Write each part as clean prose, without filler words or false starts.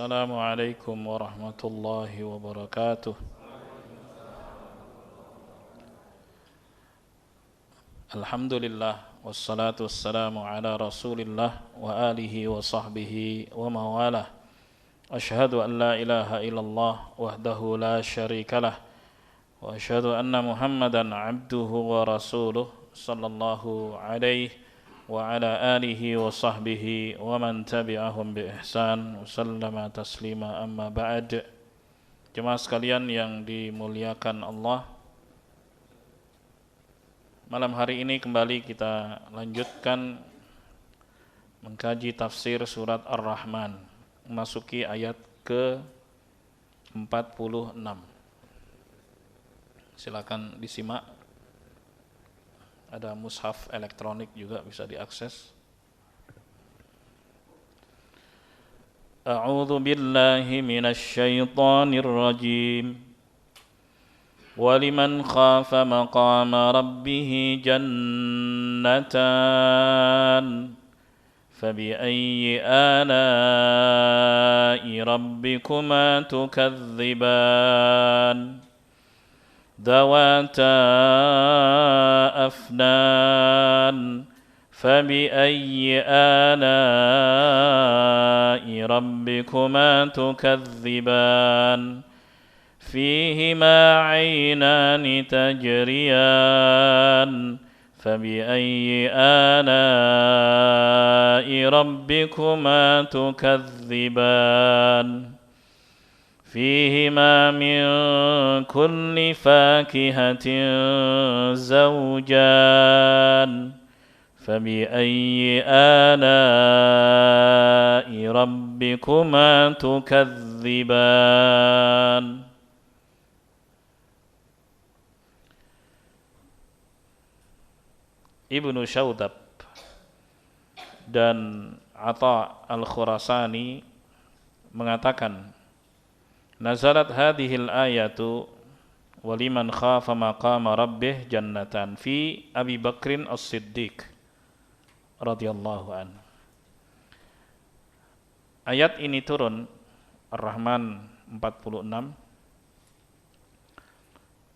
Assalamualaikum warahmatullahi wabarakatuh. Alhamdulillah wassalatu wassalamu ala Rasulillah wa alihi wa sahbihi wa mawalah. Ashhadu an la ilaha illallah wahdahu la syarikalah wa ashhadu anna Muhammadan abduhu wa rasuluh sallallahu alaihi wa ala alihi wa sahbihi wa man tabi'ahum bi ihsan wa sallama taslima amma ba'd. Jemaah sekalian yang dimuliakan Allah, malam hari ini kembali kita lanjutkan mengkaji tafsir surat Ar-Rahman, memasuki ayat ke-46. Silakan disimak. Ada mushaf elektronik juga bisa diakses. A'udzu billahi minasy syaithanir rajim. وَلِمَنْ خَافَ مَقَامَ رَبِّهِ جَنَّتَانِ فَبِأَيِّ آلَاءِ رَبِّكُمَا تُكَذِّبَانِ ذَوَاتَا أَفْنَانٍ فَبِأَيِّ آلَاءِ رَبِّكُمَا تُكَذِّبَانِ فيهما عينان تجريان فبأي آلاء ربكما تكذبان فيهما من كل فاكهة زوجان فبأي آلاء ربكما تكذبان. Ibnu Syaudab dan Atha al-Khurasani mengatakan, nazalat hadhil ayatu waliman khafa maqama rabbih jannatan fi Abi Bakrin as-Siddiq radhiyallahu an. Ayat ini turun Ar-Rahman 46.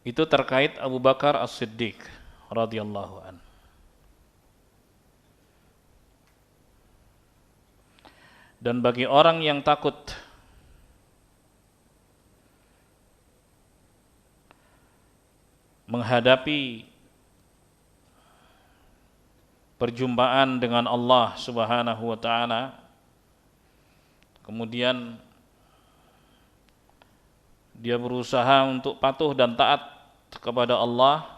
Itu terkait Abu Bakar as-Siddiq radhiyallahu an. Dan bagi orang yang takut menghadapi perjumpaan dengan Allah Subhanahu wa taala, kemudian dia berusaha untuk patuh dan taat kepada Allah,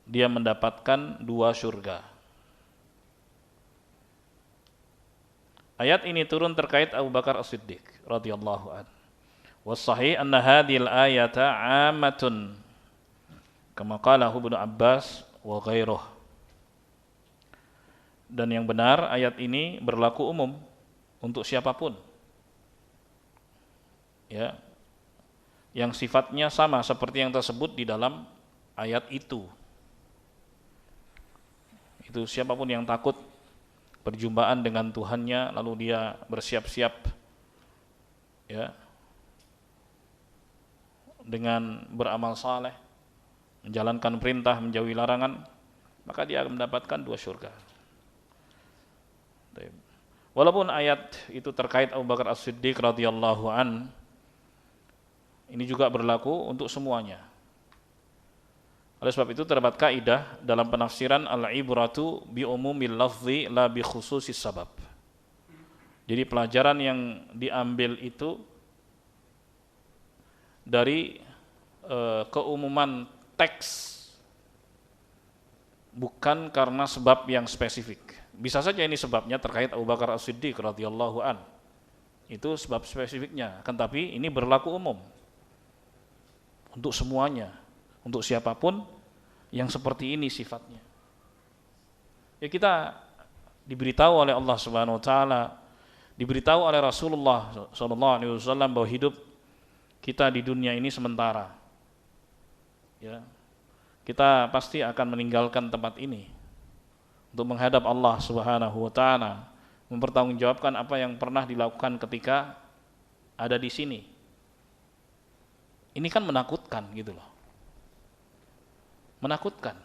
dia mendapatkan 2 surga. Ayat ini turun terkait Abu Bakar As-Siddiq radhiyallahu an. Was-sahih anna hadhil ayata 'ammatun kama qala Ibnu Abbas wa ghairuh. Dan yang benar, ayat ini berlaku umum untuk siapapun, ya, yang sifatnya sama seperti yang tersebut di dalam ayat itu. Itu siapapun yang takut perjumpaan dengan Tuhannya, lalu dia bersiap-siap, ya, dengan beramal saleh, menjalankan perintah, menjauhi larangan, maka dia akan mendapatkan 2 surga. Walaupun ayat itu terkait Abu Bakar As-Siddiq radhiyallahu an, ini juga berlaku untuk semuanya. Oleh sebab itu terdapat kaidah dalam penafsiran al-ibratu bi umumil lafzi la bi khususis sabab. Jadi pelajaran yang diambil itu dari keumuman teks, bukan karena sebab yang spesifik. Bisa saja ini sebabnya terkait Abu Bakar As-Siddiq radhiyallahu an. Itu sebab spesifiknya, akan tapi ini berlaku umum untuk semuanya, untuk siapapun yang seperti ini sifatnya. Ya, kita diberitahu oleh Allah Subhanahu wa taala, diberitahu oleh Rasulullah sallallahu alaihi wasallam bahwa hidup kita di dunia ini sementara. Ya. Kita pasti akan meninggalkan tempat ini untuk menghadap Allah Subhanahu wa taala, mempertanggungjawabkan apa yang pernah dilakukan ketika ada di sini. Ini kan menakutkan gitu loh. Menakutkan.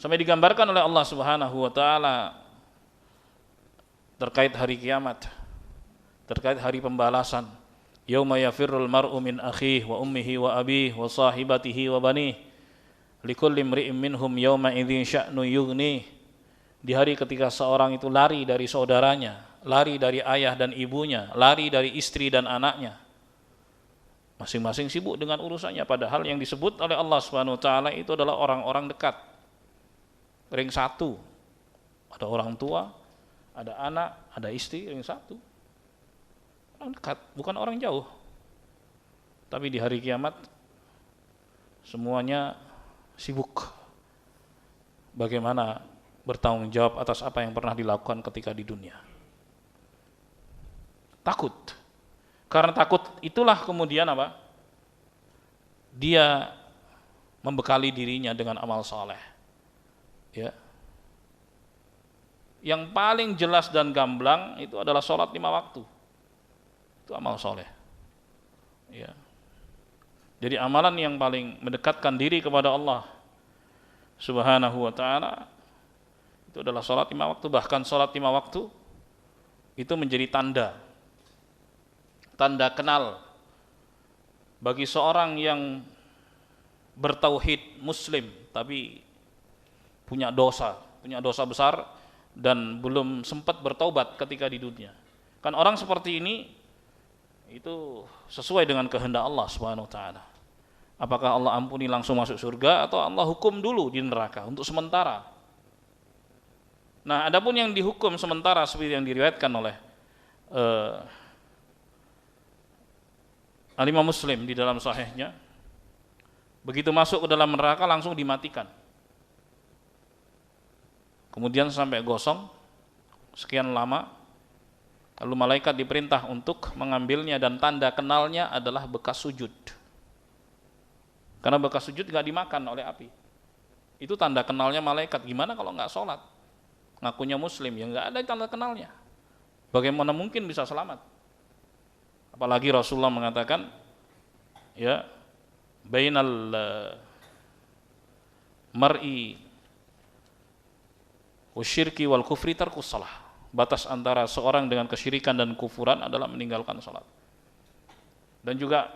Sampai digambarkan oleh Allah Subhanahu wa taala terkait hari kiamat, terkait hari pembalasan. Yauma yafirrul mar'u min akhihi wa ummihi wa abihi wa sahibatihi wa banihi likulli imri'in minhum yauma idzin sya'nu yughni. Di hari ketika seorang itu lari dari saudaranya, lari dari ayah dan ibunya, lari dari istri dan anaknya. Masing-masing sibuk dengan urusannya, padahal yang disebut oleh Allah Subhanahu wa taala itu adalah orang-orang dekat. Ring satu. Ada orang tua, ada anak, ada istri, ring satu. Orang dekat, bukan orang jauh. Tapi di hari kiamat semuanya sibuk bagaimana bertanggung jawab atas apa yang pernah dilakukan ketika di dunia. Takut. Karena takut itulah kemudian apa? Dia membekali dirinya dengan amal saleh. Ya. Yang paling jelas dan gamblang itu adalah sholat 5 waktu. Itu amal saleh. Ya. Jadi amalan yang paling mendekatkan diri kepada Allah Subhanahu wa taala itu adalah sholat 5 waktu. Bahkan sholat 5 waktu itu menjadi tanda kenal bagi seorang yang bertauhid muslim tapi punya dosa besar dan belum sempat bertaubat ketika di dunia. Kan orang seperti ini itu sesuai dengan kehendak Allah Subhanahu wa taala. Apakah Allah ampuni langsung masuk surga atau Allah hukum dulu di neraka untuk sementara? Nah, adapun yang dihukum sementara seperti yang diriwayatkan oleh Al-Imam Muslim di dalam sahihnya, begitu masuk ke dalam neraka langsung dimatikan. Kemudian sampai gosong sekian lama, lalu malaikat diperintah untuk mengambilnya dan tanda kenalnya adalah bekas sujud. Karena bekas sujud nggak dimakan oleh api. Itu tanda kenalnya malaikat. Gimana kalau nggak sholat? Ngakunya muslim, ya nggak ada tanda kenalnya. Bagaimana mungkin bisa selamat? Apalagi Rasulullah mengatakan, ya, bainal mar'i wasyirki wal kufri tarkus shalah. Batas antara seorang dengan kesyirikan dan kufuran adalah meninggalkan salat. Dan juga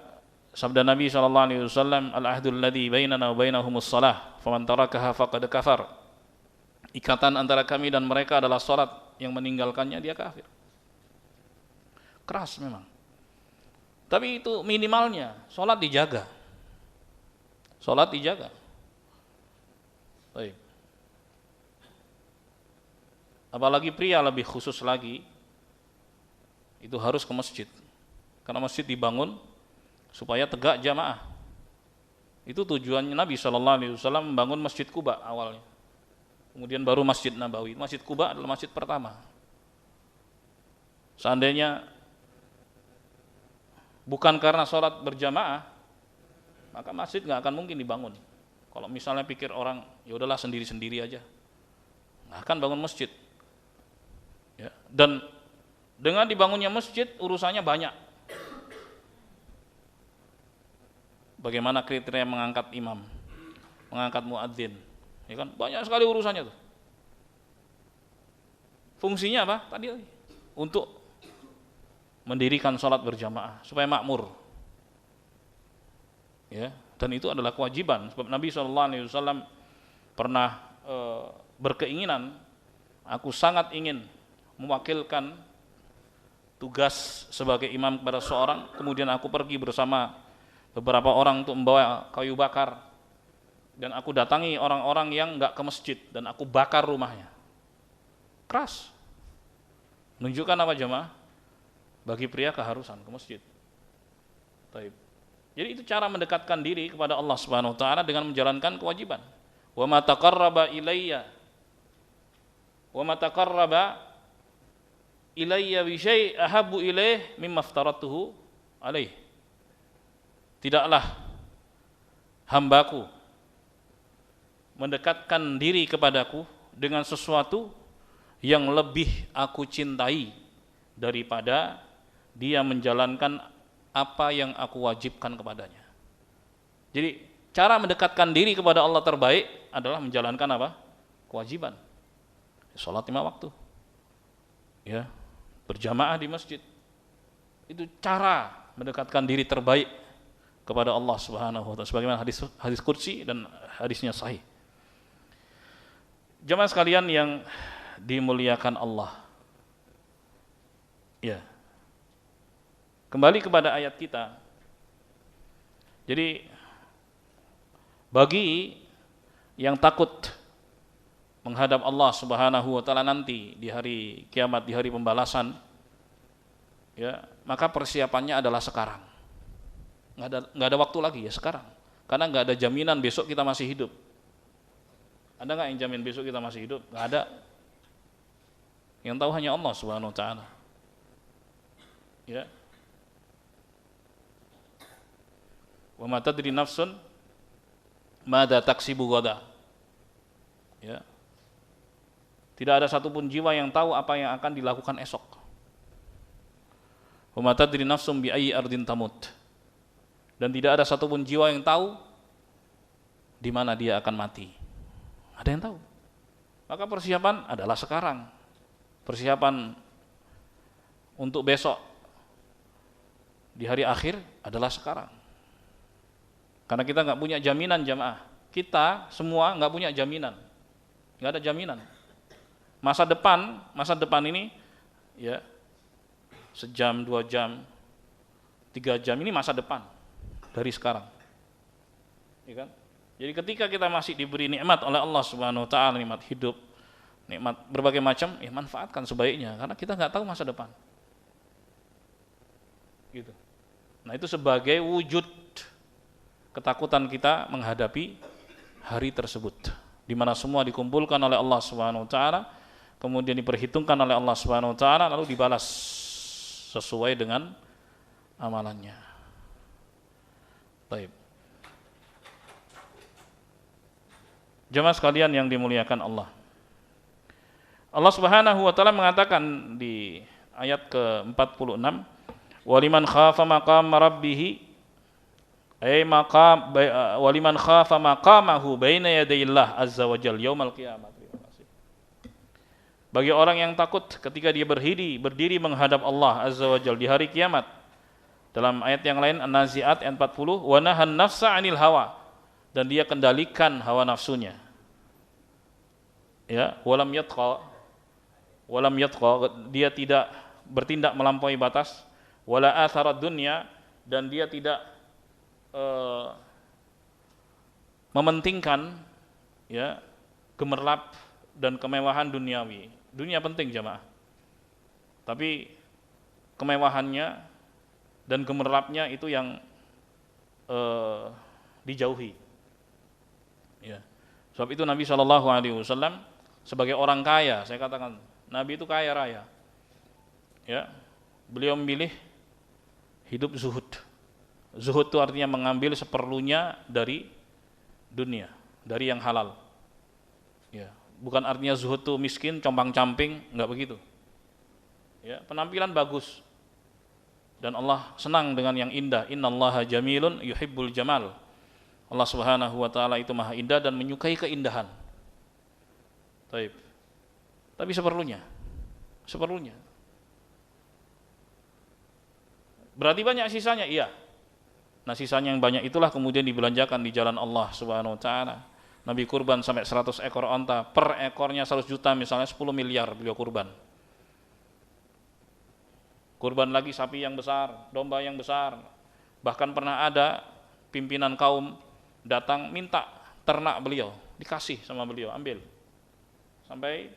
sabda Nabi SAW, al-ahdul ladzi bainana wa bainahumus shalah, faman tarakaha faqad kafar. Ikatan antara kami dan mereka adalah salat, yang meninggalkannya dia kafir. Keras memang. Tapi itu minimalnya, salat dijaga. Salat dijaga. Baik. Apalagi pria lebih khusus lagi, itu harus ke masjid. Karena masjid dibangun supaya tegak jamaah. Itu tujuannya Nabi SAW membangun Masjid Quba awalnya. Kemudian baru Masjid Nabawi. Masjid Quba adalah masjid pertama. Seandainya bukan karena sholat berjamaah, maka masjid nggak akan mungkin dibangun. Kalau misalnya pikir orang, ya udahlah sendiri-sendiri aja, nggak akan bangun masjid. Ya. Dan dengan dibangunnya masjid, urusannya banyak. Bagaimana kriteria mengangkat imam, mengangkat muadzin, ya kan? Banyak sekali urusannya tuh. Fungsinya apa? Tadi untuk mendirikan sholat berjamaah supaya makmur. Ya, dan itu adalah kewajiban. Sebab Nabi SAW pernah berkeinginan, aku sangat ingin mewakilkan tugas sebagai imam kepada seorang, kemudian aku pergi bersama beberapa orang untuk membawa kayu bakar, dan aku datangi orang-orang yang enggak ke masjid dan aku bakar rumahnya. Keras. Menunjukkan apa jemaah? Bagi pria keharusan ke masjid. Taib. Jadi itu cara mendekatkan diri kepada Allah Subhanahu wa taala dengan menjalankan kewajiban. Wa ma taqarraba ilayya bi syai' ahabbu ilaih mimma aftaratuhu alaih. Tidaklah hambaku mendekatkan diri kepadaku dengan sesuatu yang lebih aku cintai dia menjalankan apa yang aku wajibkan kepadanya. Jadi cara mendekatkan diri kepada Allah terbaik adalah menjalankan apa? Kewajiban. Sholat 5 waktu. Ya, berjamaah di masjid. Itu cara mendekatkan diri terbaik kepada Allah Subhanahu wa taala, sebagaimana hadis qudsi dan hadisnya sahih. Jemaah sekalian yang dimuliakan Allah. Ya. Kembali kepada ayat kita. Jadi bagi yang takut menghadap Allah Subhanahu wa taala nanti di hari kiamat, di hari pembalasan, ya, maka persiapannya adalah sekarang. Nggak ada waktu lagi, ya sekarang. Karena nggak ada jaminan besok kita masih hidup. Ada nggak yang jamin besok kita masih hidup? Nggak ada. Yang tahu hanya Allah Subhanahu wa taala. Ya. Wa ma tadri nafsun madza taksibu ghadan. Ya. Tidak ada satupun jiwa yang tahu apa yang akan dilakukan esok. Wa ma tadri nafsum bi ayyi ardin tamut. Dan tidak ada satupun jiwa yang tahu di mana dia akan mati. Ada yang tahu. Maka persiapan adalah sekarang. Persiapan untuk besok di hari akhir adalah sekarang. Karena kita nggak punya jaminan, jamaah. Kita semua nggak punya jaminan, nggak ada jaminan. Masa depan ini, ya, sejam, 2 jam, 3 jam ini masa depan dari sekarang. Ya kan? Jadi ketika kita masih diberi nikmat oleh Allah Subhanahu wa taala, nikmat hidup, nikmat berbagai macam, ya manfaatkan sebaiknya, karena kita nggak tahu masa depan. Gitu. Nah, itu sebagai wujud ketakutan kita menghadapi hari tersebut, di mana semua dikumpulkan oleh Allah Subhanahu wa taala, kemudian diperhitungkan oleh Allah Subhanahu wa taala, lalu dibalas sesuai dengan amalannya. Baik. Jemaah sekalian yang dimuliakan Allah. Allah Subhanahu wa taala mengatakan di ayat ke-46, "Waliman khafa maqama rabbih waliman khafa maqamahu baina yadayillah azza wa jalla yaumal qiyamah." Bagi orang yang takut ketika dia berdiri menghadap Allah azza wa jalla di hari kiamat. Dalam ayat yang lain An-Nazi'at ayat 40, "Wa nahan nafsa 'anil hawa." Dan dia kendalikan hawa nafsunya. Ya, walam yatqa, dia tidak bertindak melampaui batas, wala atharad dunya, dan dia tidak mementingkan, ya, gemerlap dan kemewahan duniawi. Dunia penting, jamaah, tapi kemewahannya dan gemerlapnya itu yang dijauhi. Ya. Sebab itu Nabi SAW sebagai orang kaya, saya katakan Nabi itu kaya raya. Ya. Beliau memilih hidup zuhud. Zuhud itu artinya mengambil seperlunya dari dunia, dari yang halal. Ya. Bukan artinya zuhud itu miskin, compang-camping, enggak begitu. Ya, penampilan bagus. Dan Allah senang dengan yang indah. Innallaha jamilun yuhibbul jamal. Allah Subhanahu wa taala itu maha indah dan menyukai keindahan. Baik. Tapi seperlunya. Berarti banyak sisanya? Iya. Nah, sisanya yang banyak itulah kemudian dibelanjakan di jalan Allah Subhanahu wa taala. Nabi kurban sampai 100 ekor onta, per ekornya 100 juta, misalnya 10 miliar beliau kurban. Kurban lagi sapi yang besar, domba yang besar. Bahkan pernah ada pimpinan kaum datang minta ternak beliau, dikasih sama beliau, ambil. Sampai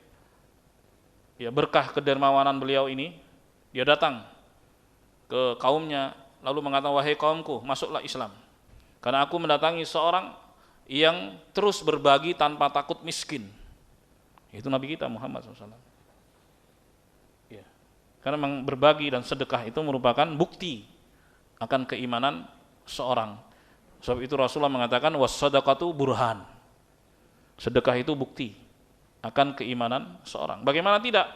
ya berkah kedermawanan beliau ini, dia datang ke kaumnya lalu mengatakan, "Wahai kaumku, masuklah Islam. Karena aku mendatangi seorang yang terus berbagi tanpa takut miskin." Itu Nabi kita Muhammad SAW. Ya. Karena memang berbagi dan sedekah itu merupakan bukti akan keimanan seorang. Sebab itu Rasulullah mengatakan, "Was-shadaqatu burhan." Sedekah itu bukti akan keimanan seorang. Bagaimana tidak?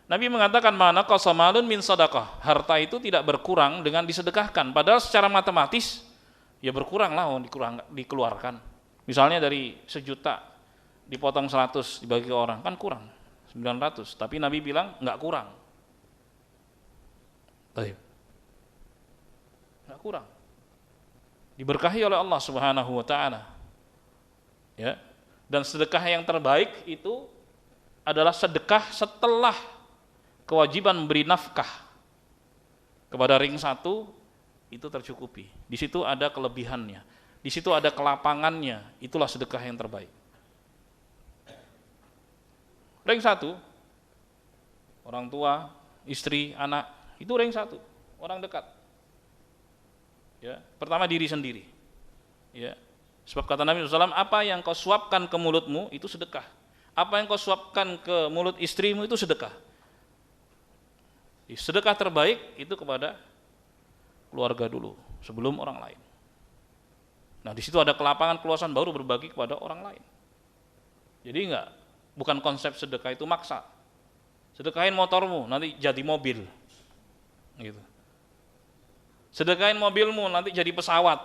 Nabi mengatakan mana qasamalun min sadaqah, harta itu tidak berkurang dengan disedekahkan. Padahal secara matematis ya berkurang lah, dikeluarkan. Misalnya dari 1.000.000 dipotong 100 dibagi ke orang, kan kurang 900. Tapi Nabi bilang nggak kurang. Baik. Nggak kurang. Diberkahi oleh Allah Subhanahu wa taala. Ya. Dan sedekah yang terbaik itu adalah sedekah setelah kewajiban memberi nafkah kepada ring 1 itu tercukupi. Di situ ada kelebihannya, di situ ada kelapangannya, itulah sedekah yang terbaik. Ring 1, orang tua, istri, anak, itu ring 1, orang dekat. Ya, pertama diri sendiri. Ya. Sebab kata Nabi SAW, apa yang kau suapkan ke mulutmu itu sedekah. Apa yang kau suapkan ke mulut istrimu itu sedekah. Sedekah terbaik itu kepada keluarga dulu sebelum orang lain. Nah, di situ ada kelapangan, keluasan, baru berbagi kepada orang lain. Jadi bukan konsep sedekah itu maksa. Sedekahin motormu nanti jadi mobil. Gitu. Sedekahin mobilmu nanti jadi pesawat.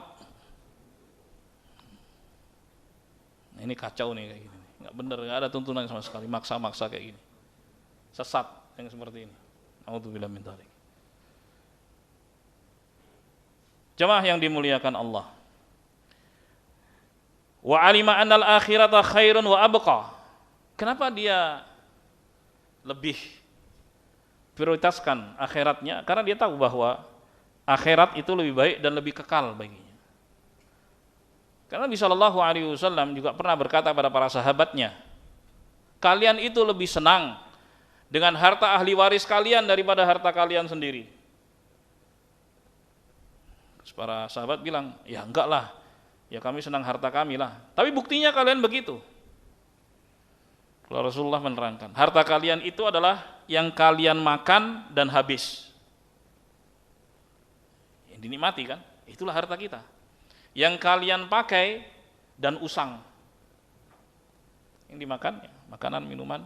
Nah, ini kacau nih kayak gini. Enggak benar, enggak ada tuntunan sama sekali, maksa-maksa kayak gini. Sesat yang seperti ini. A'udzubillah min dzalik. Jamaah yang dimuliakan Allah. Wa alima annal akhirata khairun wa abqa. Kenapa dia lebih prioritaskan akhiratnya? Karena dia tahu bahwa akhirat itu lebih baik dan lebih kekal baginya. Karena Nabi sallallahu alaihi wasallam juga pernah berkata pada para sahabatnya, kalian itu lebih senang dengan harta ahli waris kalian daripada harta kalian sendiri. Terus para sahabat bilang, ya enggak lah, ya kami senang harta kami lah. Tapi buktinya kalian begitu. Kalau Rasulullah menerangkan, harta kalian itu adalah yang kalian makan dan habis. Yang dinikmati kan, itulah harta kita. Yang kalian pakai dan usang. Yang dimakan, ya, makanan, minuman,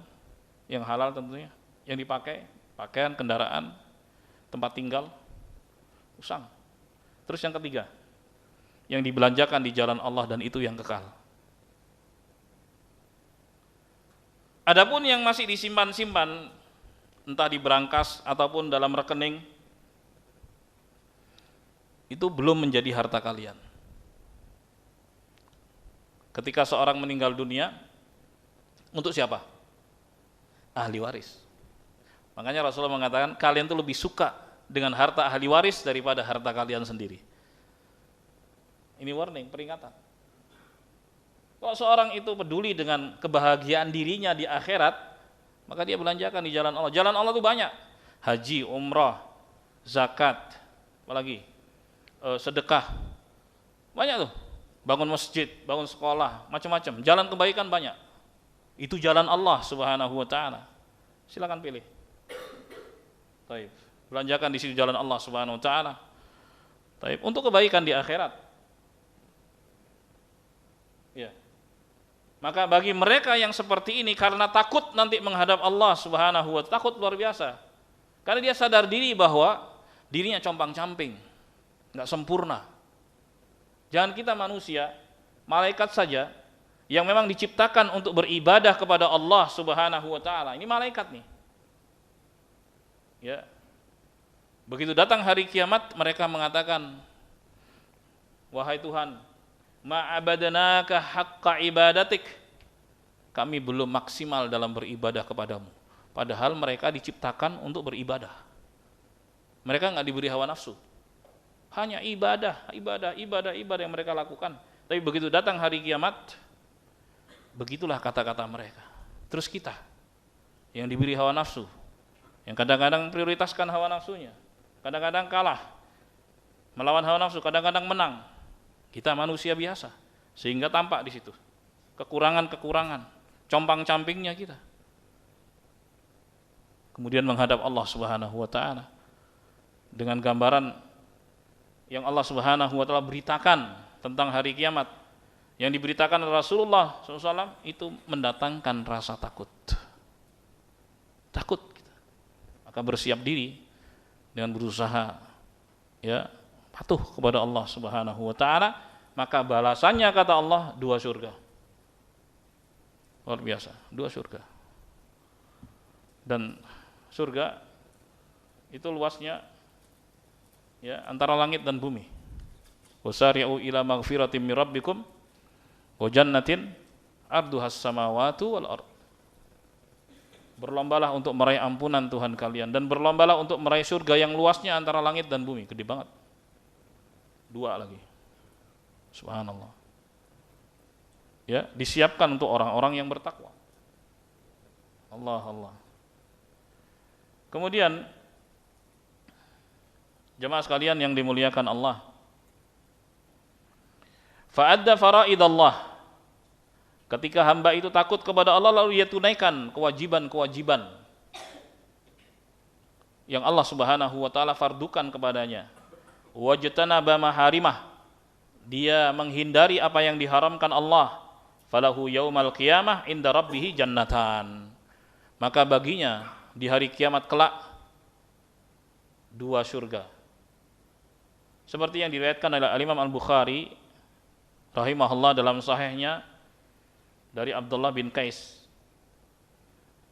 yang halal tentunya, yang dipakai, pakaian, kendaraan, tempat tinggal, usang. Terus yang ketiga, yang dibelanjakan di jalan Allah dan itu yang kekal. Adapun yang masih disimpan-simpan, entah di brankas ataupun dalam rekening, itu belum menjadi harta kalian. Ketika seorang meninggal dunia, untuk siapa? Ahli waris. Makanya Rasulullah mengatakan kalian tuh lebih suka dengan harta ahli waris daripada harta kalian sendiri. Ini warning, peringatan. Kalau seorang itu peduli dengan kebahagiaan dirinya di akhirat, maka dia belanjakan di jalan Allah. Jalan Allah itu banyak. Haji, umrah, zakat, apalagi sedekah. Banyak tuh. Bangun masjid, bangun sekolah, macam-macam. Jalan kebaikan banyak. Itu jalan Allah Subhanahu wa taala. Silakan pilih. Baik. Belanjakan di situ jalan Allah Subhanahu wa taala. Baik, untuk kebaikan di akhirat. Ya. Maka bagi mereka yang seperti ini karena takut nanti menghadap Allah Subhanahu wa taala, takut luar biasa. Karena dia sadar diri bahwa dirinya compang-camping, enggak sempurna. Jangan kita manusia, malaikat saja yang memang diciptakan untuk beribadah kepada Allah Subhanahu wa taala. Ini malaikat nih. Ya. Begitu datang hari kiamat, mereka mengatakan, wahai Tuhan, ma'abadnaka haqqa ibadatik. Kami belum maksimal dalam beribadah kepadamu. Padahal mereka diciptakan untuk beribadah. Mereka enggak diberi hawa nafsu. Hanya ibadah yang mereka lakukan. Tapi begitu datang hari kiamat, begitulah kata-kata mereka. Terus kita yang diberi hawa nafsu, yang kadang-kadang prioritaskan hawa nafsunya, kadang-kadang kalah melawan hawa nafsu, kadang-kadang menang. Kita manusia biasa, sehingga tampak di situ kekurangan-kekurangan, compang-campingnya kita. Kemudian menghadap Allah Subhanahu wa taala dengan gambaran yang Allah Subhanahu wa taala beritakan tentang hari kiamat, yang diberitakan oleh Rasulullah SAW, itu mendatangkan rasa takut. Takut kita. maka bersiap diri dengan berusaha ya patuh kepada Allah Subhanahu wa taala, maka balasannya kata Allah 2 surga. Luar biasa, 2 surga. Dan surga itu luasnya ya antara langit dan bumi. Wasari'u ila maghfiratin mir rabbikum wa jannatin arduhas samawati wal ard. Berlombalah untuk meraih ampunan Tuhan kalian dan berlombalah untuk meraih surga yang luasnya antara langit dan bumi, gede banget. 2 lagi. Subhanallah. Ya, disiapkan untuk orang-orang yang bertakwa. Allah. Kemudian jemaah sekalian yang dimuliakan Allah, fa'adda faraidallah. Ketika hamba itu takut kepada Allah lalu dia tunaikan kewajiban-kewajiban yang Allah Subhanahu wa taala fardukan kepadanya. Wajtanaba maharimah. Dia menghindari apa yang diharamkan Allah. Falahu yaumal qiyamah inda rabbih jannatan. Maka baginya di hari kiamat kelak 2 surga. Seperti yang diriwayatkan oleh Imam Al-Bukhari rahimahullah dalam sahihnya dari Abdullah bin Qais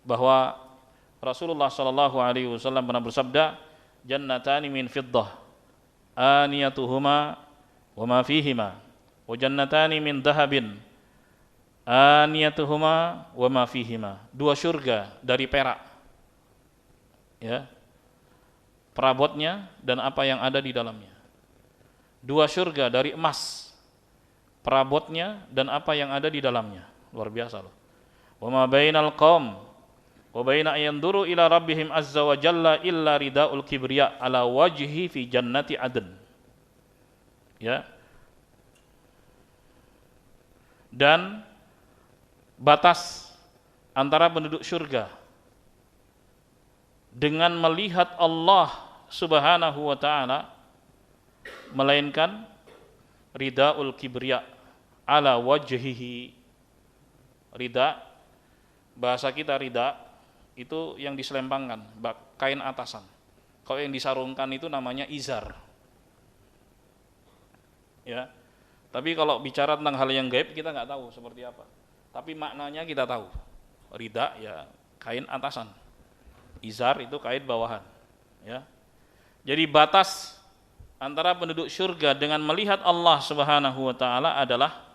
bahwa Rasulullah sallallahu alaihi wasallam pernah bersabda, jannatani min fiddah aniyatuhuma wa ma fihima wa jannatani min dhahabin aniyatuhuma wa ma fihima. 2 surga dari perak, ya, perabotnya dan apa yang ada di dalamnya. 2 surga dari emas, perabotnya dan apa yang ada di dalamnya. Luar biasa loh. Wa ma bainal qaum wa baina ayanduru ila rabbihim azza wa jalla illa ridaul kibriya ala wajhi fi jannati adn. Ya. Dan batas antara penduduk surga dengan melihat Allah Subhanahu wa taala melainkan ridaul kibriya ala wajhihi. Rida, bahasa kita rida itu yang diselempangkan, kain atasan. Kalau yang disarungkan itu namanya izar. Ya. Tapi kalau bicara tentang hal yang gaib kita nggak tahu seperti apa. Tapi maknanya kita tahu. Rida ya kain atasan. Izar itu kain bawahan, ya. Jadi batas antara penduduk surga dengan melihat Allah Subhanahu wa taala adalah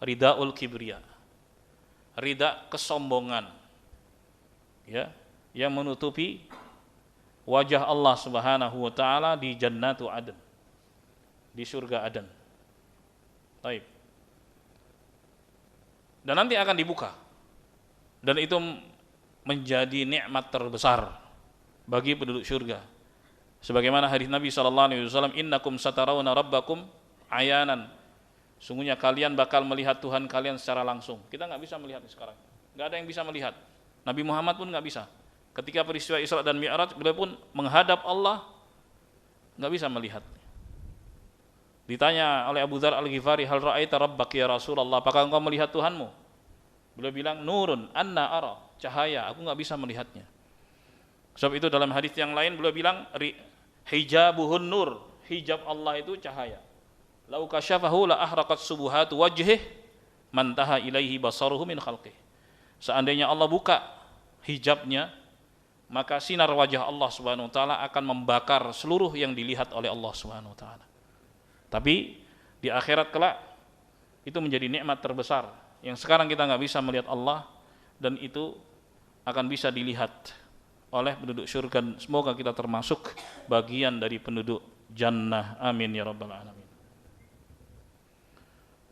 ridaul kibriya. Rida kesombongan, ya, yang menutupi wajah Allah Subhanahu wa taala di jannatu adn, di surga Aden. Baik. Dan nanti akan dibuka. Dan itu menjadi nikmat terbesar bagi penduduk surga. Sebagaimana hadis Nabi sallallahu alaihi wasallam, innakum satarawna rabbakum ayanan. Sungguhnya kalian bakal melihat Tuhan kalian secara langsung. Kita nggak bisa melihat sekarang. Nggak ada yang bisa melihat. Nabi Muhammad pun nggak bisa. Ketika peristiwa Isra dan Mi'raj, beliau pun menghadap Allah, nggak bisa melihat. Ditanya oleh Abu Dzar Al-Ghifari, hal ra'aita rabbak ya Rasulullah, apakah engkau melihat Tuhanmu? Beliau bilang, nurun, anna ara, cahaya, aku nggak bisa melihatnya. Sebab itu dalam hadis yang lain beliau bilang, hijabuhun nur, hijab Allah itu cahaya. Lau kasyafahu la ahraqat subuhatu wajhih mantaha ilaihi basaruhu min khalqih. Seandainya Allah buka hijabnya, maka sinar wajah Allah Subhanahu wa taala akan membakar seluruh yang dilihat oleh Allah Subhanahu wa taala. Tapi di akhirat kelak itu menjadi nikmat terbesar yang sekarang kita nggak bisa melihat Allah, dan itu akan bisa dilihat oleh penduduk surga. Semoga kita termasuk bagian dari penduduk jannah. Amin ya rabbal alamin.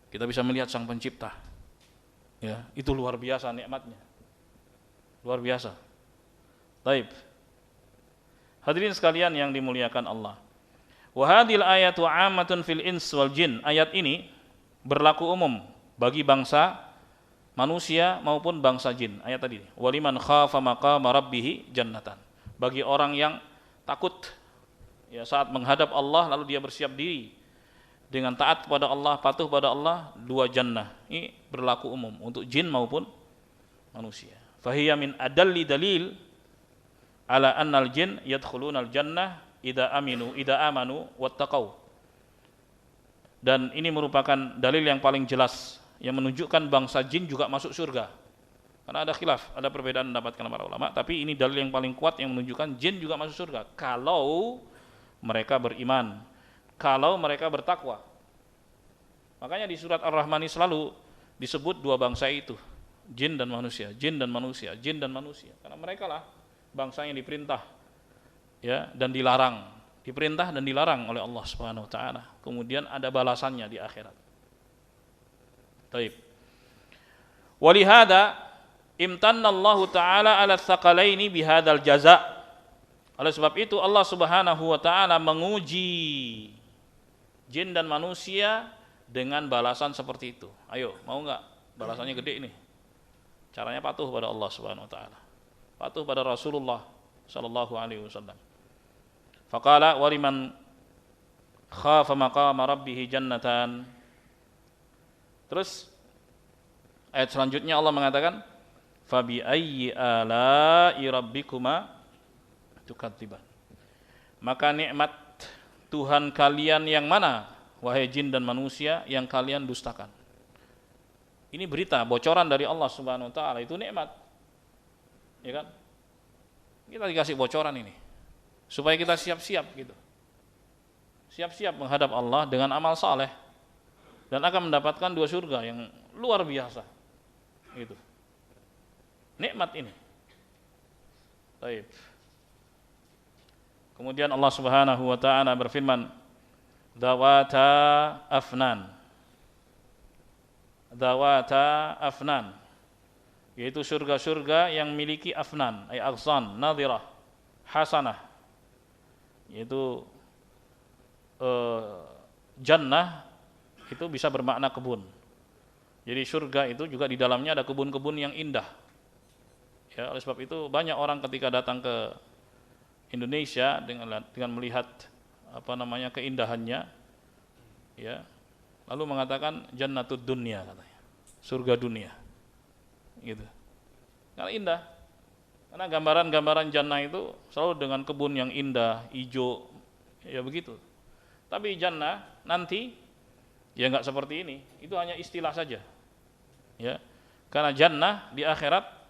Kita bisa melihat Sang Pencipta, ya, itu luar biasa nikmatnya, luar biasa. Taib. Hadirin sekalian yang dimuliakan Allah. Wa hadhil ayatu 'ammatun fil ins wal jin. Ayat ini berlaku umum bagi bangsa manusia maupun bangsa jin. Ayat tadi, waliman khafa maqama rabbih jannatan. Bagi orang yang takut ya saat menghadap Allah lalu dia bersiap diri dengan taat kepada Allah, patuh pada Allah, 2 jannah. Ini berlaku umum untuk jin maupun manusia. Fahiya min adalli dalil ala annal jin yadkhulunal jannah idza amanu wattaqau. Dan ini merupakan dalil yang paling jelas yang menunjukkan bangsa jin juga masuk surga. Karena ada khilaf, ada perbedaan pendapat para ulama, tapi ini dalil yang paling kuat yang menunjukkan jin juga masuk surga kalau mereka beriman, kalau mereka bertakwa. Makanya di surat Ar-Rahman ini selalu disebut dua bangsa itu, jin dan manusia, jin dan manusia, jin dan manusia. Karena mereka lah bangsa yang diperintah ya dan dilarang, diperintah dan dilarang oleh Allah Subhanahu wa taala. Kemudian ada balasannya di akhirat. Baik. Walihada imtannallahu ta'ala ala tsaqalaini bihadzal jaza. Oleh sebab itu Allah Subhanahu wa taala menguji jin dan manusia dengan balasan seperti itu. Ayo, mau enggak? Balasannya gede ini. Caranya patuh pada Allah Subhanahu wa taala. Patuh pada Rasulullah sallallahu alaihi wasallam. Faqala wa liman khafa maqama rabbih jannatan. Terus ayat selanjutnya Allah mengatakan fabi ayyi ala'i rabbikuma tukadziban. Maka nikmat Tuhan kalian yang mana, wahai jin dan manusia, yang kalian dustakan? Ini berita, bocoran dari Allah Subhanahu wa taala, itu nikmat. Ya kan? Kita dikasih bocoran ini supaya kita siap-siap gitu. Siap-siap menghadap Allah dengan amal saleh dan akan mendapatkan dua surga yang luar biasa. Gitu. Nikmat ini. Baik. Kemudian Allah Subhanahu wa taala berfirman, "Dzawata afnan." Dzawata afnan, yaitu surga-surga yang memiliki afnan, ay aghsan, nadhirah, hasanah. Yaitu jannah itu bisa bermakna kebun. Jadi surga itu juga di dalamnya ada kebun-kebun yang indah. Ya, oleh sebab itu banyak orang ketika datang ke Indonesia dengan melihat keindahannya, ya, lalu mengatakan jannatud dunya katanya, surga dunia, gitu. Karena indah, karena gambaran-gambaran jannah itu selalu dengan kebun yang indah, hijau, ya begitu. Tapi jannah nanti ya enggak seperti ini, itu hanya istilah saja, ya. Karena jannah di akhirat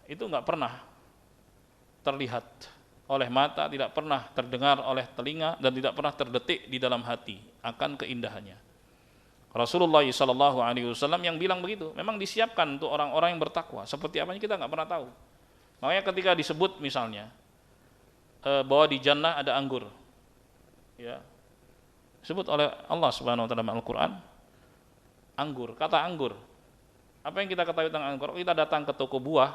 itu enggak pernah terlihat oleh mata, tidak pernah terdengar oleh telinga, dan tidak pernah terdetik di dalam hati akan keindahannya. Rasulullah SAW yang bilang begitu, memang disiapkan untuk orang-orang yang bertakwa. Seperti apanya kita enggak pernah tahu. Makanya ketika disebut misalnya bahwa di jannah ada anggur, ya, disebut oleh Allah Subhanahu wa taala dalam Al-Qur'an anggur, kata anggur. Apa yang kita ketahui tentang anggur? Kita datang ke toko buah,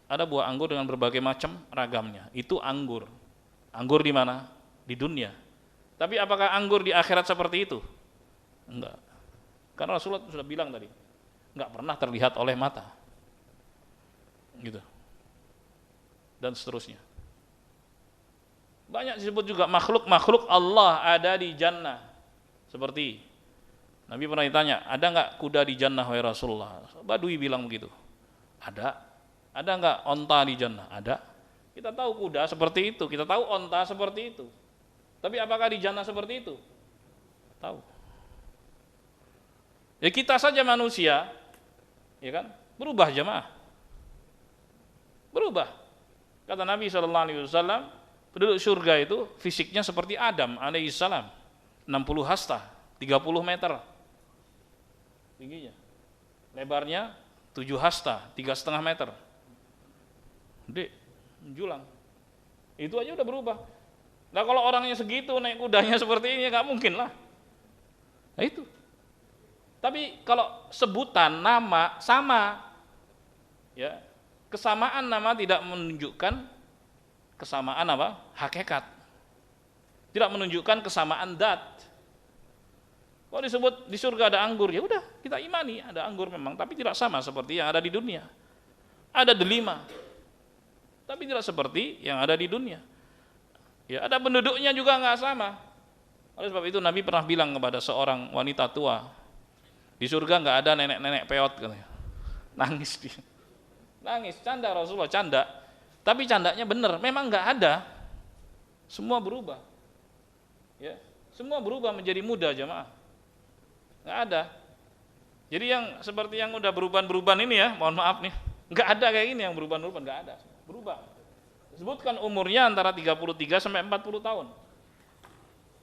ada buah anggur dengan berbagai macam ragamnya. Itu anggur. Anggur di mana? Di dunia. Tapi apakah anggur di akhirat seperti itu? Enggak. Karena Rasulullah sudah bilang tadi, enggak pernah terlihat oleh mata. Gitu. Dan seterusnya. Banyak disebut juga makhluk-makhluk Allah ada di jannah. Seperti Nabi pernah ditanya, ada enggak kuda di jannah wahai Rasulullah? Badui bilang begitu. Ada. Ada enggak onta di jannah? Ada. Kita tahu kuda seperti itu, kita tahu onta seperti itu. Tapi apakah di jannah seperti itu? Tahu. Ya kita saja manusia, ya kan? Berubah jemaah. Berubah. Kata Nabi SAW, penduduk surga itu fisiknya seperti Adam alaihissalam, 60 hasta, 30 meter tingginya. Lebarnya 7 hasta, 3,5 meter. Gede, menjulang. Itu aja udah berubah. Nah kalau orangnya segitu naik kudanya seperti ini, nggak mungkin lah. Nah itu. Tapi kalau sebutan nama sama, ya, kesamaan nama tidak menunjukkan kesamaan apa? Hakikat. Tidak menunjukkan kesamaan dat. Kalau disebut di surga ada anggur, ya udah kita imani ada anggur memang, tapi tidak sama seperti yang ada di dunia. Ada delima, tapi tidak seperti yang ada di dunia. Ya, ada penduduknya juga nggak sama. Oleh sebab itu Nabi pernah bilang kepada seorang wanita tua, di surga nggak ada nenek-nenek peot katanya. Nangis dia. Nangis, canda Rasulullah, canda. Tapi candanya benar, memang nggak ada. Semua berubah. Ya, semua berubah menjadi muda jamaah. Nggak ada. Jadi yang seperti yang udah beruban-beruban ini ya, mohon maaf nih, nggak ada kayak ini yang beruban-beruban, nggak ada. Berubah. Sebutkan umurnya antara 33 sampai 40 tahun.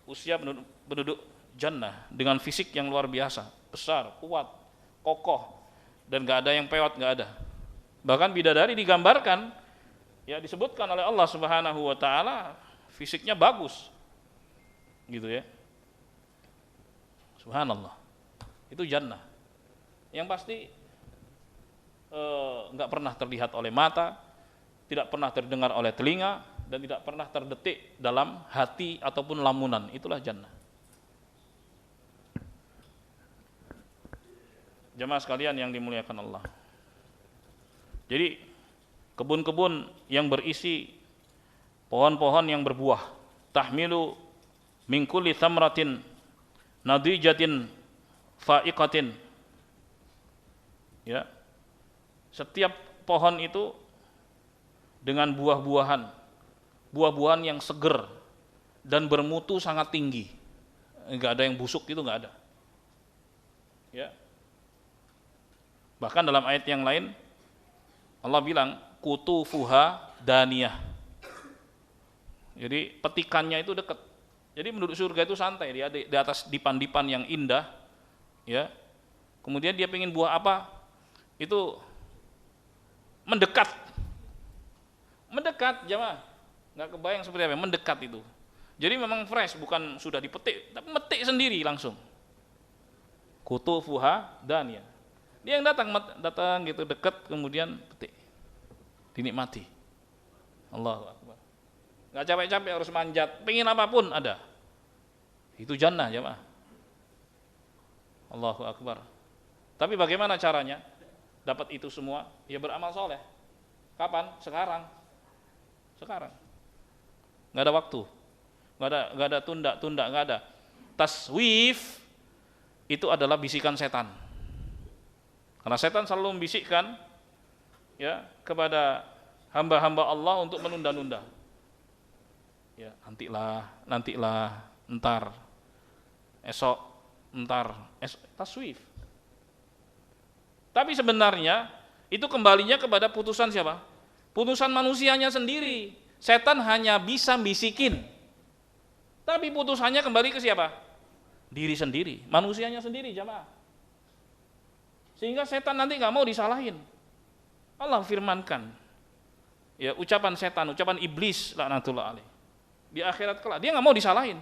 Usia penduduk jannah dengan fisik yang luar biasa, besar, kuat, kokoh, dan nggak ada yang pewat, nggak ada. Bahkan bidadari digambarkan, ya disebutkan oleh Allah Subhanahu wa taala fisiknya bagus. Gitu ya. Subhanallah. Itu jannah. Yang pasti nggak pernah terlihat oleh mata, tidak pernah terdengar oleh telinga, dan tidak pernah terdetik dalam hati ataupun lamunan. Itulah jannah. Jamaah sekalian yang dimuliakan Allah. Jadi kebun-kebun yang berisi pohon-pohon yang berbuah, tahmilu min kulli thamratin nadijatin fa'iqatin. Ya. Setiap pohon itu dengan buah-buahan yang seger dan bermutu sangat tinggi. Enggak ada yang busuk, itu enggak ada. Ya. Bahkan dalam ayat yang lain Allah bilang kutufuha daniyah. Jadi petikannya itu dekat. Jadi penduduk surga itu santai, dia di atas dipan-dipan yang indah, ya. Kemudian dia pengen buah apa, itu mendekat, jamaah. Nggak kebayang seperti apa, mendekat itu. Jadi memang fresh, bukan sudah dipetik, tapi metik sendiri langsung. Kutufuha daniyah. Dia yang datang gitu dekat, kemudian petik, dinikmati. Allahu Akbar. Nggak capek-capek harus manjat, pengen apapun ada. Itu jannah jemaah. Allahu Akbar. Tapi bagaimana caranya dapat itu semua? Ya beramal soleh. Kapan? Sekarang. Nggak ada waktu, nggak ada tunda, nggak ada. Taswif itu adalah bisikan setan. Karena setan selalu membisikkan ya kepada hamba-hamba Allah untuk menunda-nunda. Ya, nantilah, entar, esok, taswif. Tapi sebenarnya itu kembalinya kepada putusan siapa? Putusan manusianya sendiri. Setan hanya bisa bisikin. Tapi putusannya kembali ke siapa? Diri sendiri, manusianya sendiri jamaah. Sehingga setan nanti nggak mau disalahin. Allah firmankan, ya ucapan setan, ucapan iblis laknatullah alaih. Di akhirat kelak dia nggak mau disalahin,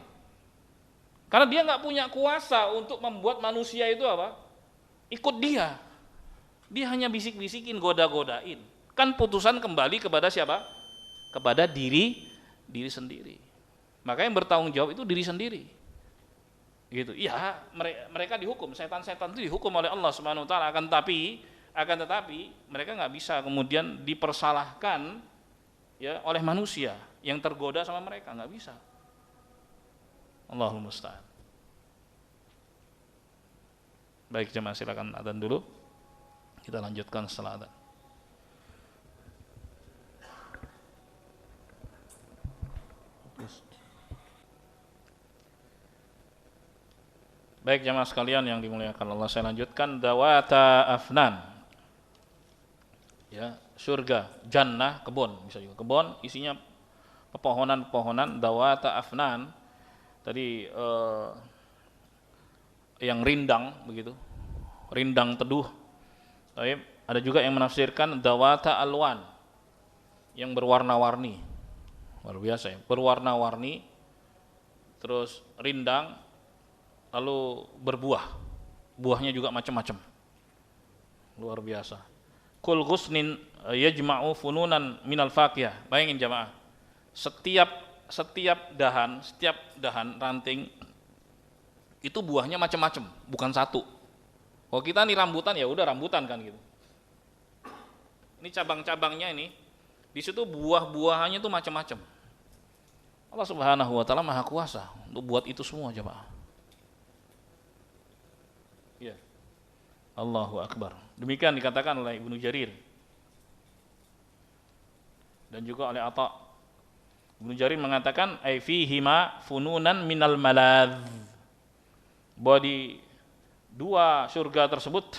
karena dia nggak punya kuasa untuk membuat manusia itu apa? Ikut dia. Dia hanya bisik-bisikin, goda-godain. Kan putusan kembali kepada siapa? Kepada diri sendiri. Maka yang bertanggung jawab itu diri sendiri. Gitu. Ya, mereka dihukum, setan-setan itu dihukum oleh Allah Subhanahu wa taala, akan tetapi mereka nggak bisa kemudian dipersalahkan ya oleh manusia yang tergoda sama mereka, nggak bisa. Allahul musta'an. Baik jemaah, silakan adzan dulu. Kita lanjutkan setelah adzan. Baik jemaah sekalian yang dimuliakan Allah, saya lanjutkan. Dawata afnan. Ya, surga, jannah, kebun, bisa juga kebun isinya pepohonan-pepohonan. Dawata afnan tadi yang rindang begitu, rindang teduh. Ada juga yang menafsirkan dawata alwan, yang berwarna-warni, luar biasa ya, berwarna-warni, terus rindang, lalu berbuah, buahnya juga macam-macam, luar biasa. Kul ghusnin yajma'u fununan minal faqiyah. Bayangin jamaah, setiap dahan ranting itu buahnya macam-macam, bukan satu. Kalau kita nih rambutan, ya udah rambutan kan gitu. Ini cabang-cabangnya ini, di situ buah-buahannya tuh macam-macam. Allah Subhanahu wa taala Maha Kuasa untuk buat itu semua jemaah. Ya. Allahu Akbar. Demikian dikatakan oleh Ibnu Jarir. dan juga oleh Atha. Ibnu Jarir mengatakan ai fihima fununan minal maladz, bahwa di dua surga tersebut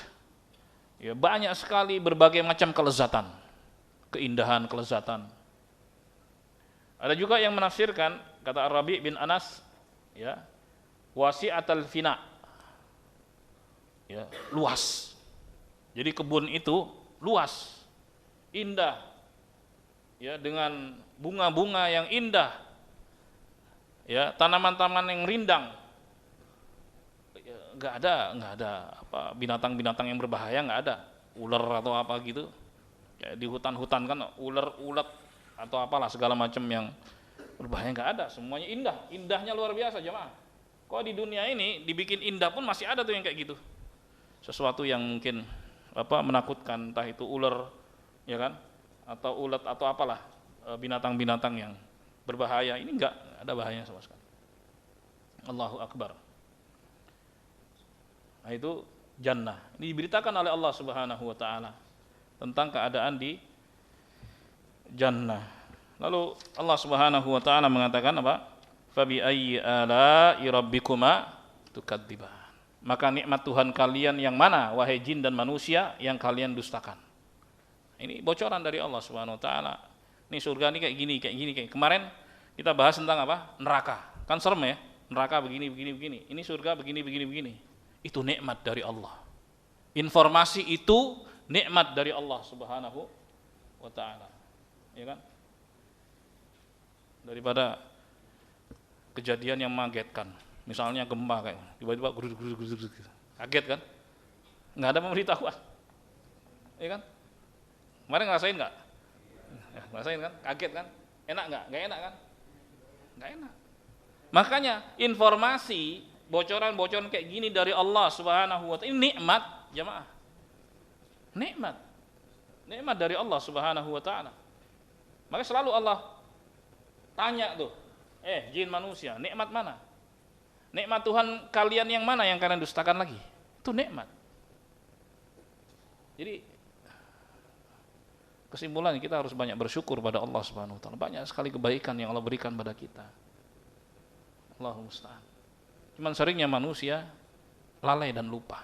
ya banyak sekali berbagai macam kelezatan, keindahan, kelezatan. Ada juga yang menafsirkan, kata Ar-Rabi' bin Anas, ya, wasi'atal fina, ya, luas. Jadi kebun itu luas, indah, ya, dengan bunga-bunga yang indah, ya, tanaman-tanaman yang rindang. Ya, nggak ada apa binatang-binatang yang berbahaya, nggak ada, ular atau apa gitu. Ya, di hutan-hutan kan ular, ulat atau apalah segala macam yang berbahaya nggak ada, semuanya indah, indahnya luar biasa jemaah. Kok di dunia ini dibikin indah pun masih ada tuh yang kayak gitu, sesuatu yang mungkin apa menakutkan, entah itu ular, ya kan, atau ulat atau apalah binatang-binatang yang berbahaya. Ini enggak ada bahayanya sama sekali. Allahu Akbar. Nah, itu jannah. Ini diberitakan oleh Allah Subhanahu wa taala tentang keadaan di jannah. Lalu Allah Subhanahu wa taala mengatakan apa? Fabi ayyi ala'i rabbikuma tukadziban. Maka nikmat Tuhan kalian yang mana, wahai jin dan manusia, yang kalian dustakan? Ini bocoran dari Allah Subhanahu wa taala. Ini surga ini kayak gini, kayak gini, kayak kemarin kita bahas tentang apa? Neraka. Kan serem ya? Neraka begini, begini, begini. Ini surga begini, begini, begini. Itu nikmat dari Allah. Informasi itu nikmat dari Allah Subhanahu wa taala. Ya kan? Daripada kejadian yang mengagetkan. Misalnya gempa kayak tiba-tiba gurur, kaget kan? Nggak ada pemberitahuan, ya kan? Kemarin ngerasain nggak? Ya, ngerasain kan? Kaget kan? Enak nggak? Nggak enak kan? Nggak enak. Makanya informasi bocoran-bocoran kayak gini dari Allah Subhanahu wa taala ini nikmat, jamaah. Nikmat dari Allah Subhanahu wa taala. Maka selalu Allah tanya tuh, jin manusia, nikmat mana? Nikmat Tuhan kalian yang mana yang kalian dustakan lagi? Itu nikmat. Jadi kesimpulan kita harus banyak bersyukur pada Allah Subhanahu wa taala. Banyak sekali kebaikan yang Allah berikan pada kita. Allahumma musta'an. Cuman seringnya manusia lalai dan lupa.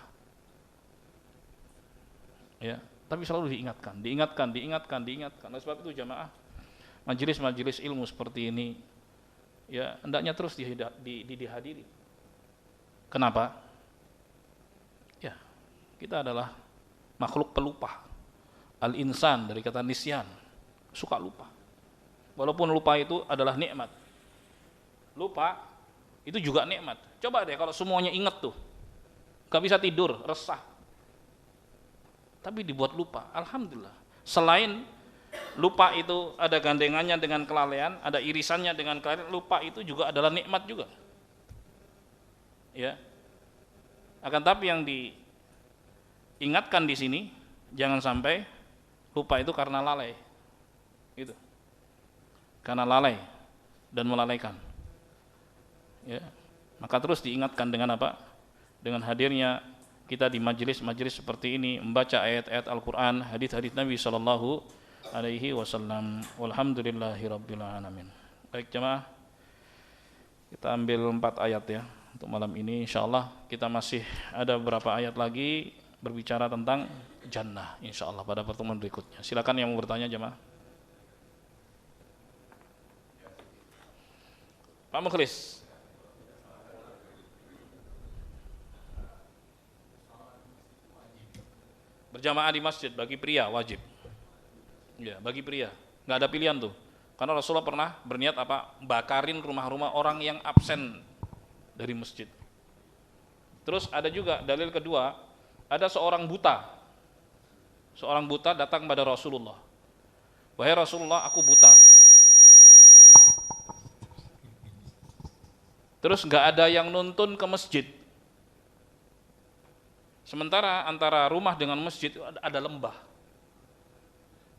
Ya, tapi selalu diingatkan. Oleh sebab itu jamaah, majelis-majelis ilmu seperti ini ya hendaknya terus dihadiri. Kenapa? Ya, kita adalah makhluk pelupa. Al-insan dari kata nisyan, suka lupa. Walaupun lupa itu adalah nikmat. Lupa itu juga nikmat. Coba deh kalau semuanya ingat tuh, gak bisa tidur, resah. Tapi dibuat lupa, alhamdulillah. Selain lupa itu ada gandengannya dengan kelalaian, ada irisannya dengan kelalaian, lupa itu juga adalah nikmat juga. Ya. Akan tapi yang diingatkan di sini jangan sampai lupa itu karena lalai. Gitu. Karena lalai dan melalaikan. Ya. Maka terus diingatkan dengan apa? Dengan hadirnya kita di majelis-majelis seperti ini, membaca ayat-ayat Al-Qur'an, hadis-hadis Nabi sallallahu alaihi wasallam. Walhamdulillahirabbil alamin. Baik jemaah, kita ambil 4 ayat ya untuk malam ini. Insyaallah kita masih ada beberapa ayat lagi berbicara tentang jannah insyaallah pada pertemuan berikutnya. Silakan yang mau bertanya jemaah. Pak Mukhlis. Berjamaah di masjid bagi pria wajib. Ya, bagi pria. Enggak ada pilihan tuh. Karena Rasulullah pernah berniat apa? Bakarin rumah-rumah orang yang absen dari masjid. Terus ada juga dalil kedua, ada seorang buta. Seorang buta datang pada Rasulullah. Wahai Rasulullah, aku buta. Terus enggak ada yang nuntun ke masjid. Sementara antara rumah dengan masjid ada lembah.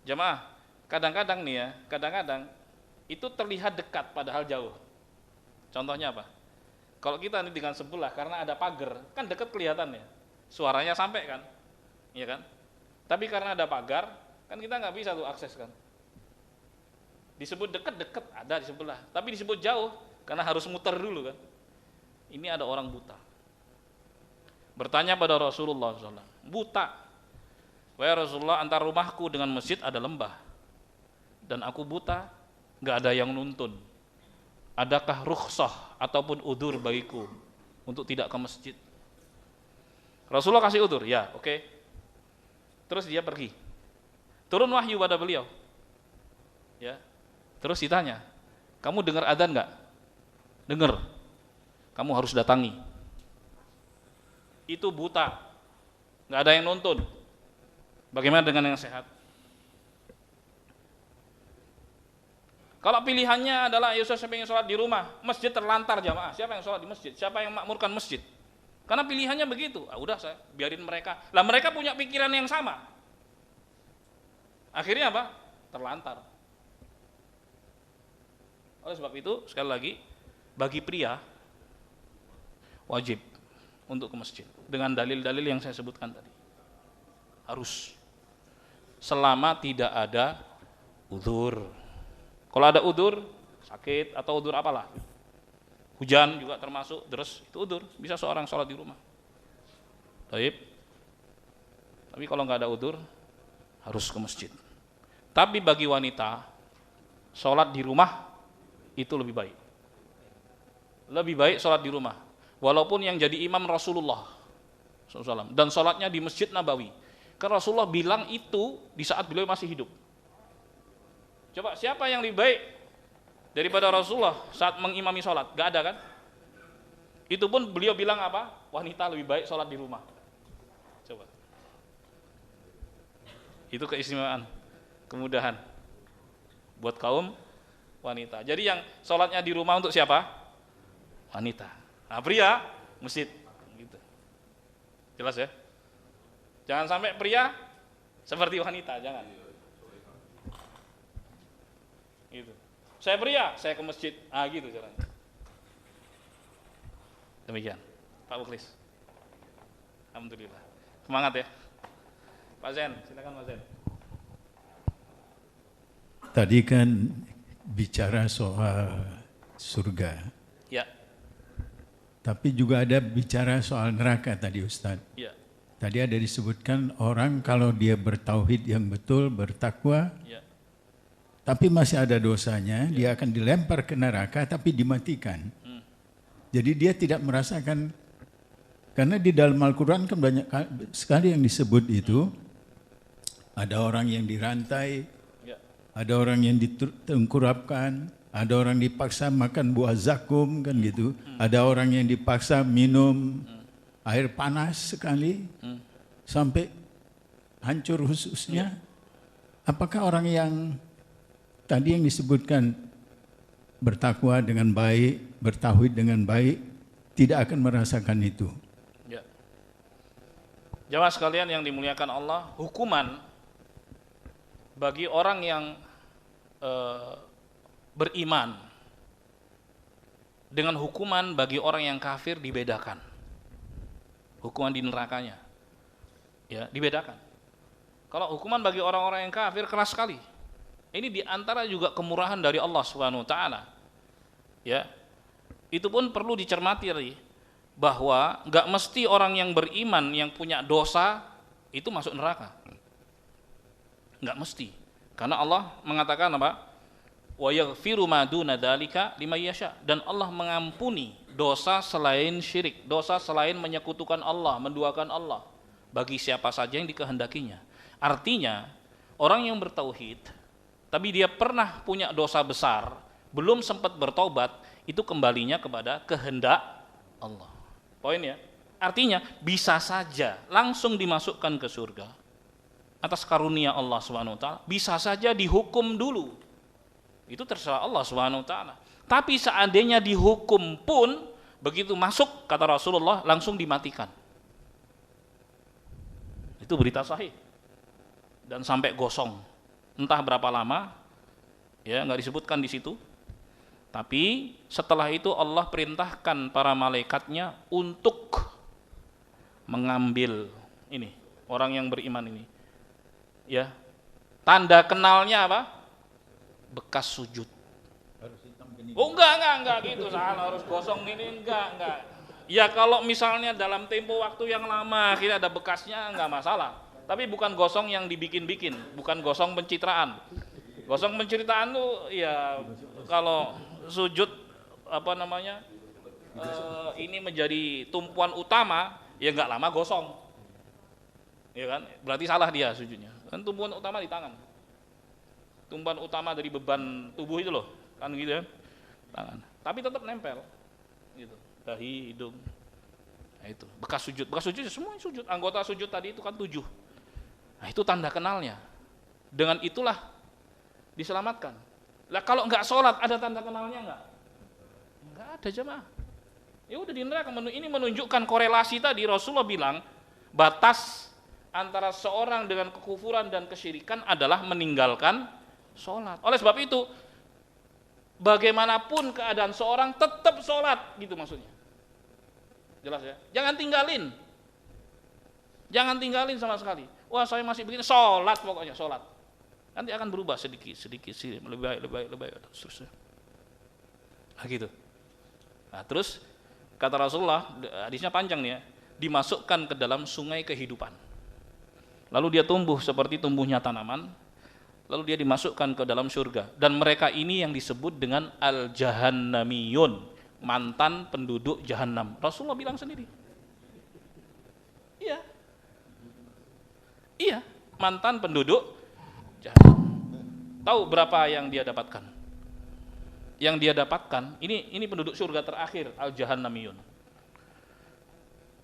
Jamaah, kadang-kadang nih ya, kadang-kadang itu terlihat dekat padahal jauh. Contohnya apa? Kalau kita ini dengan sebelah karena ada pagar, kan dekat kelihatan ya. Suaranya sampai kan? Iya kan? Tapi karena ada pagar, kan kita nggak bisa tuh akses kan? Disebut dekat ada di sebelah, tapi disebut jauh karena harus muter dulu kan. Ini ada orang buta bertanya pada Rasulullah SAW, buta, wahai Rasulullah, antara rumahku dengan masjid ada lembah dan aku buta, nggak ada yang nuntun, adakah rukhsah ataupun udur bagiku untuk tidak ke masjid? Rasulullah kasih udur, ya oke. Terus dia pergi, turun wahyu pada beliau, ya. Terus ditanya, kamu dengar adzan nggak? Dengar. Kamu harus datangi. Itu buta, nggak ada yang nuntun. Bagaimana dengan yang sehat? Kalau pilihannya adalah Yusuf saya ingin sholat di rumah, masjid terlantar jamaah. Siapa yang sholat di masjid? Siapa yang makmurkan masjid? Karena pilihannya begitu. Udah saya biarin mereka. Lah mereka punya pikiran yang sama. Akhirnya apa? Terlantar. Oleh sebab itu, sekali lagi, bagi pria wajib untuk ke masjid dengan dalil-dalil yang saya sebutkan tadi. Harus. Selama tidak ada udzur. Kalau ada udzur, sakit atau udzur apalah. Hujan juga termasuk, deres itu udzur, bisa seorang sholat di rumah. Baik. Tapi kalau nggak ada udzur, harus ke masjid. Tapi bagi wanita, sholat di rumah itu lebih baik. Lebih baik sholat di rumah. Walaupun yang jadi imam Rasulullah SAW, dan sholatnya di Masjid Nabawi. Karena Rasulullah bilang itu di saat beliau masih hidup. Coba siapa yang lebih baik daripada Rasulullah saat mengimami sholat? Gak ada kan? Itu pun beliau bilang apa? Wanita lebih baik sholat di rumah. Coba. Itu keistimewaan, kemudahan buat kaum wanita. Jadi yang sholatnya di rumah untuk siapa? Wanita. Nah pria, masjid. Gitu. Jelas ya? Jangan sampai pria seperti wanita, jangan. Gitu. Saya pria, saya ke masjid. Gitu caranya. Demikian, Pak Buklis. Alhamdulillah. Semangat ya. Pak Zen, silakan Pak Zen. Tadi kan bicara soal surga. Ya. Tapi juga ada bicara soal neraka tadi Ustaz. Ya. Tadi ada disebutkan orang kalau dia bertauhid yang betul, bertakwa, Ya. tapi masih ada dosanya, dia akan dilempar ke neraka tapi dimatikan. Jadi dia tidak merasakan, karena di dalam Al-Quran kan banyak sekali yang disebut itu, ada orang yang dirantai, ada orang yang ditengkurapkan, ada orang dipaksa makan buah zakum kan gitu, ada orang yang dipaksa minum air panas sekali sampai hancur ususnya. Apakah orang yang tadi yang disebutkan bertakwa dengan baik, bertauhid dengan baik, tidak akan merasakan itu? Ya. Jamaah sekalian yang dimuliakan Allah, hukuman bagi orang yang beriman dengan hukuman bagi orang yang kafir dibedakan. Hukuman di nerakanya, ya dibedakan. Kalau hukuman bagi orang-orang yang kafir keras sekali. Ini diantara juga kemurahan dari Allah Subhanahu Wa Taala. Ya, itu pun perlu dicermati bahwa nggak mesti orang yang beriman yang punya dosa itu masuk neraka. Nggak mesti. Karena Allah mengatakan apa? Wa yaghfiru ma duna dzalika liman yasha, dan Allah mengampuni dosa selain syirik, dosa selain menyekutukan Allah, menduakan Allah bagi siapa saja yang dikehendakinya. Artinya, orang yang bertauhid tapi dia pernah punya dosa besar, belum sempat bertobat, itu kembalinya kepada kehendak Allah. Poin ya. Artinya bisa saja langsung dimasukkan ke surga atas karunia Allah Subhanahu wa taala, bisa saja dihukum dulu. Itu terserah Allah Subhanahu wa taala. Tapi seandainya dihukum pun begitu masuk, kata Rasulullah, langsung dimatikan. Itu berita sahih. Dan sampai gosong. Entah berapa lama, ya nggak disebutkan di situ. Tapi setelah itu Allah perintahkan para malaikatnya untuk mengambil ini orang yang beriman ini. Ya, tanda kenalnya apa? bekas sujud. Oh enggak gitu, salah harus gosong ini, enggak. Ya kalau misalnya dalam tempo waktu yang lama kita ada bekasnya enggak masalah. Tapi bukan gosong yang dibikin-bikin, bukan gosong pencitraan. Gosong pencitraan tuh ya kalau sujud ini menjadi tumpuan utama, ya enggak lama gosong. Ya kan? Berarti salah dia sujudnya. Kan tumpuan utama di tangan. Tumpuan utama dari beban tubuh itu loh, kan gitu ya. Tangan. Tapi tetap nempel. Gitu. Dahi, hidung. Nah itu, bekas sujud semua sujud. Anggota sujud tadi itu kan 7. Nah itu tanda kenalnya. Dengan itulah diselamatkan. Lah kalau enggak sholat ada tanda kenalnya enggak? Enggak ada jemaah. Ya udah di neraka. Ini menunjukkan korelasi tadi. Rasulullah bilang batas antara seorang dengan kekufuran dan kesyirikan adalah meninggalkan sholat. Oleh sebab itu bagaimanapun keadaan seorang tetap sholat, gitu maksudnya. Jelas ya? Jangan tinggalin sama sekali. Wah saya masih begini, sholat pokoknya, sholat. Nanti akan berubah sedikit, lebih baik, terus. Nah gitu. Nah terus kata Rasulullah, hadisnya panjang nih ya, dimasukkan ke dalam sungai kehidupan. Lalu dia tumbuh seperti tumbuhnya tanaman, lalu dia dimasukkan ke dalam surga. Dan mereka ini yang disebut dengan al-jahannamiyun, mantan penduduk jahannam. Rasulullah bilang sendiri. Iya, mantan penduduk jahannam. Tahu berapa yang dia dapatkan? Yang dia dapatkan, ini penduduk surga terakhir, al-jahannamiyun.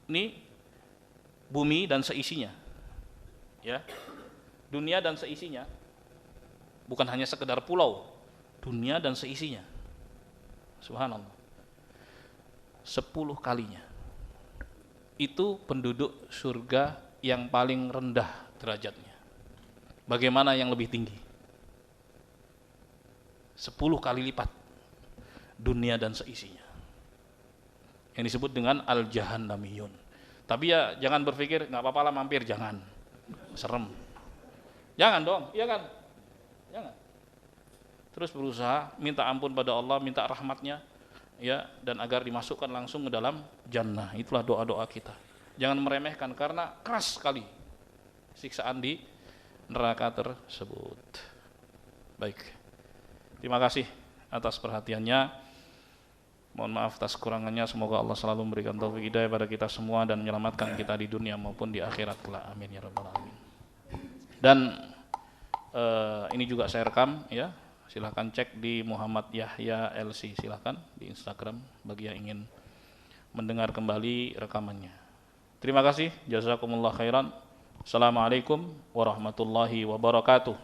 Ini bumi dan seisinya. Ya. Dunia dan seisinya. Bukan hanya sekedar pulau, dunia dan seisinya. Subhanallah. 10 kalinya. Itu penduduk surga yang paling rendah derajatnya. Bagaimana yang lebih tinggi? 10 kali lipat dunia dan seisinya. Yang disebut dengan al-jahannamiyun. Tapi ya jangan berpikir nggak apa-apa lah mampir, jangan. Serem. Jangan dong, iya kan? Jangan. Terus berusaha minta ampun pada Allah, minta rahmatnya, ya, dan agar dimasukkan langsung ke dalam jannah. Itulah doa-doa kita. Jangan meremehkan karena keras sekali siksaan di neraka tersebut. Baik. Terima kasih atas perhatiannya. Mohon maaf atas kekurangannya. Semoga Allah selalu memberikan taufik hidayah pada kita semua dan menyelamatkan kita di dunia maupun di akhirat kelak. Amin ya rabbal alamin. Dan ini juga saya rekam ya. Silahkan cek di Muhammad Yahya LC, silahkan di Instagram bagi yang ingin mendengar kembali rekamannya. Terima kasih. Jazakumullah khairan. Assalamualaikum warahmatullahi wabarakatuh.